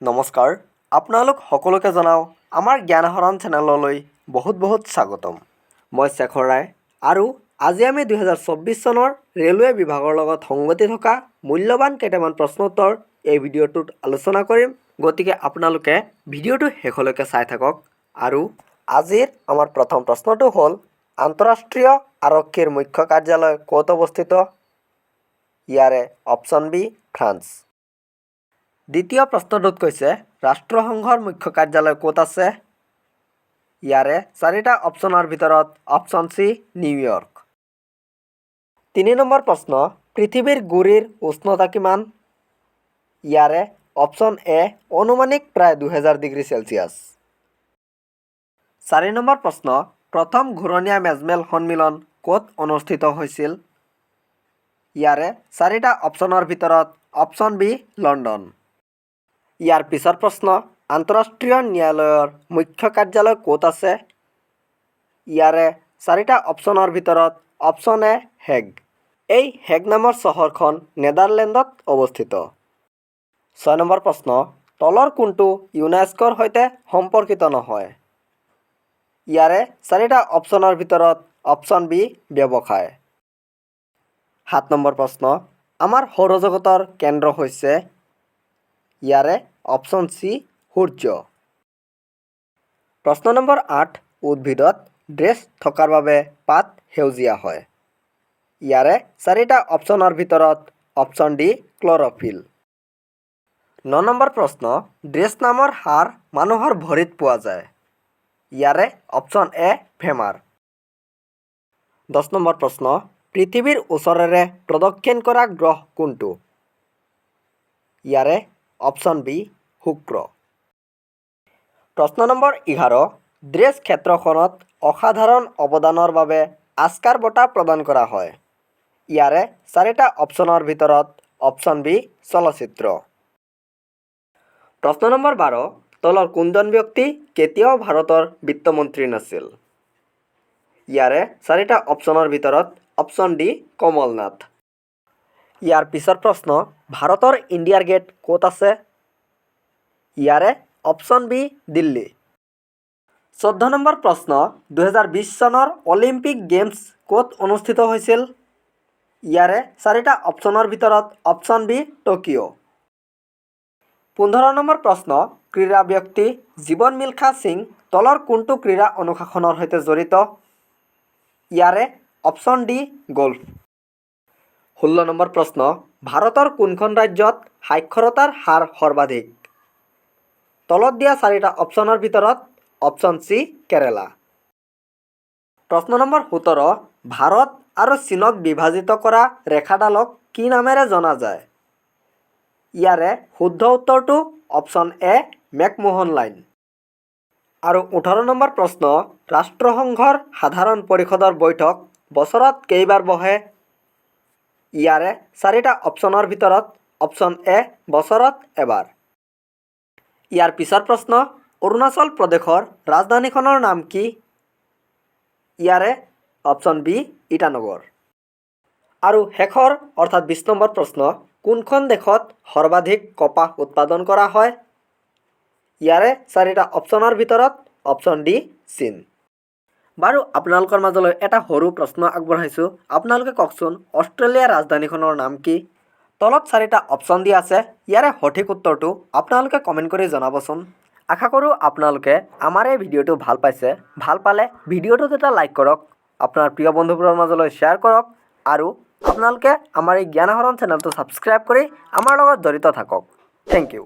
নমস্কাৰ আপোনালোক সকলোকে জনাও আমাৰ জ্ঞান আহৰণ চেনেললৈ বহুত স্বাগতম মই শেখৰ ৰায় আৰু আজি আমি 2024 চনৰ ৰেলৱে বিভাগৰ লগত সংগতি থকা মূল্যৱান কেইটামান প্ৰশ্ন উত্তৰ এই ভিডিঅ'টোত আলোচনা কৰিম গতিকে আপোনালোকে ভিডিঅ'টো শেষলৈকে চাই থাকক আৰু আজিৰ আমাৰ প্ৰথম প্ৰশ্নটো হ'ল আন্তঃৰাষ্ট্ৰীয় আৰক্ষীৰ মুখ্য কাৰ্যালয় ক'ত অৱস্থিত ইয়াৰে অপশ্যন বি ফ্ৰান্স দ্বিতীয় প্ৰশ্নটোত কৈছে ৰাষ্ট্ৰসংঘৰ মুখ্য কাৰ্যালয় ক'ত আছে ইয়াৰে চাৰিটা অপশ্যনৰ ভিতৰত অপশ্যন সি নিউয়ৰ্ক 3 নম্বৰ প্ৰশ্ন পৃথিৱীৰ গুৰিৰ উষ্ণতা কিমান ইয়াৰে অপশ্যন এ অনুমানিক প্ৰায় 2000 ডিগ্ৰী সেলসিয়াছ 4 নম্বৰ প্ৰশ্ন প্ৰথম ঘূৰণীয়া মেজমেল সন্মিলন ক'ত অনুষ্ঠিত হৈছিল ইয়াৰে চাৰিটা অপশ্যনৰ ভিতৰত অপশ্যন বি লণ্ডন ইয়াৰ পিছৰ প্ৰশ্ন আন্তঃৰাষ্ট্ৰীয় ন্যায়ালয়ৰ মুখ্য কাৰ্যালয় ক'ত আছে ইয়াৰে চাৰিটা অপশ্যনৰ ভিতৰত অপশ্যন এ হেগ এই হেগ নামৰ চহৰখন নেদাৰলেণ্ডত অৱস্থিত 6 নম্বৰ প্ৰশ্ন তলৰ কোনটো ইউনেস্কোৰ সৈতে সম্পৰ্কিত নহয় ইয়াৰে চাৰিটা অপশ্যনৰ ভিতৰত অপশ্যন বি ব্যৱসায় 7 নম্বৰ প্ৰশ্ন আমাৰ সৌৰজগতৰ কেন্দ্ৰ হৈছে ইয়াৰে অপশ্যন সি সূৰ্য প্ৰশ্ন নম্বৰ 8 উদ্ভিদত ড্ৰেছ থকাৰ বাবে পাত সেউজীয়া হয় ইয়াৰে চাৰিটা অপশ্যনৰ ভিতৰত অপশ্যন ডি ক্লৰফিল 9 নম্বৰ প্ৰশ্ন ড্ৰেছ নামৰ হাড় মানুহৰ ভৰিত পোৱা যায় ইয়াৰে অপশ্যন এ ফেমাৰ 10 নম্বৰ প্ৰশ্ন পৃথিৱীৰ ওচৰেৰে প্ৰদক্ষিণ কৰা গ্ৰহ কোনটো ইয়াৰে অপশ্যন বি শুক্ৰ প্ৰশ্ন নম্বৰ 11 ড্ৰেছ ক্ষেত্ৰখনত অসাধাৰণ অৱদানৰ বাবে অস্কাৰ বঁটা প্ৰদান কৰা হয় ইয়াৰে চাৰিটা অপশ্যনৰ ভিতৰত অপশ্যন বি চলচ্চিত্ৰ প্ৰশ্ন নম্বৰ 12 তলৰ কোনজন ব্যক্তি কেতিয়াও ভাৰতৰ বিত্তমন্ত্ৰী নাছিল ইয়াৰে চাৰিটা অপশ্যনৰ ভিতৰত অপশ্যন ডি কমল নাথ ইয়াৰ পিছৰ প্ৰশ্ন ভাৰতৰ ইণ্ডিয়াৰ গেট ক'ত আছে ইয়াৰে অপশ্যন বি দিল্লী 14 নম্বৰ প্ৰশ্ন 2020 চনৰ অলিম্পিক গেমছ ক'ত অনুষ্ঠিত হৈছিল ইয়াৰে চাৰিটা অপশ্যনৰ ভিতৰত অপশ্যন বি টকিঅ' 15 নম্বৰ প্ৰশ্ন ক্ৰীড়া ব্যক্তি জীৱন মিলখা সিং তলৰ কোনটো ক্ৰীড়া অনুশাসনৰ সৈতে জড়িত ইয়াৰে অপশ্যন ডি গল্ফ 16 নম্বৰ প্ৰশ্ন ভাৰতৰ কোনখন ৰাজ্যত সাক্ষৰতাৰ হাৰ সৰ্বাধিক তলত দিয়া চাৰিটা অপশ্যনৰ ভিতৰত অপশ্যন সি কেৰালা প্ৰশ্ন নম্বৰ 17 ভাৰত আৰু চীনক বিভাজিত কৰা ৰেখাডালক কি নামেৰে জনা যায় ইয়াৰে শুদ্ধ উত্তৰটো অপশ্যন এ মেকমোহন লাইন আৰু 18 নম্বৰ প্ৰশ্ন ৰাষ্ট্ৰসংঘৰ সাধাৰণ পৰিষদৰ বৈঠক বছৰত কেইবাৰ বহে ইয়াৰে চাৰিটা অপশ্যনৰ ভিতৰত অপশ্যন এ বছৰত এবাৰ ইয়াৰ পিছৰ প্ৰশ্ন অৰুণাচল প্ৰদেশৰ ৰাজধানীখনৰ নাম কি ইয়াৰে অপশ্যন বি ইটানগৰ আৰু শেষৰ অৰ্থাৎ 20 নম্বৰ প্ৰশ্ন কোনখন দেশত সৰ্বাধিক কপাহ উৎপাদন কৰা হয় ইয়াৰে চাৰিটা অপশ্যনৰ ভিতৰত অপশ্যন ডি চীন বাৰু আপোনালোকৰ মাজলৈ এটা সৰু প্ৰশ্ন আগবঢ়াইছোঁ আপোনালোকে কওকচোন অষ্ট্ৰেলিয়াৰ ৰাজধানীখনৰ নাম কি তলত চাৰিটা অপশ্যন দিয়া আছে ইয়াৰে সঠিক উত্তৰটো আপোনালোকে কমেণ্ট কৰি জনাবচোন আশা কৰোঁ আপোনালোকে আমাৰ এই ভিডিঅ'টো ভাল পাইছে ভাল পালে ভিডিঅ'টোত এটা লাইক কৰক আপোনাৰ প্ৰিয় বন্ধুবোৰৰ মাজলৈ শ্বেয়াৰ কৰক আৰু আপোনালোকে আমাৰ এই জ্ঞান আহৰণ চেনেলটো ছাবস্ক্ৰাইব কৰি আমাৰ লগত জড়িত থাকক থেংক ইউ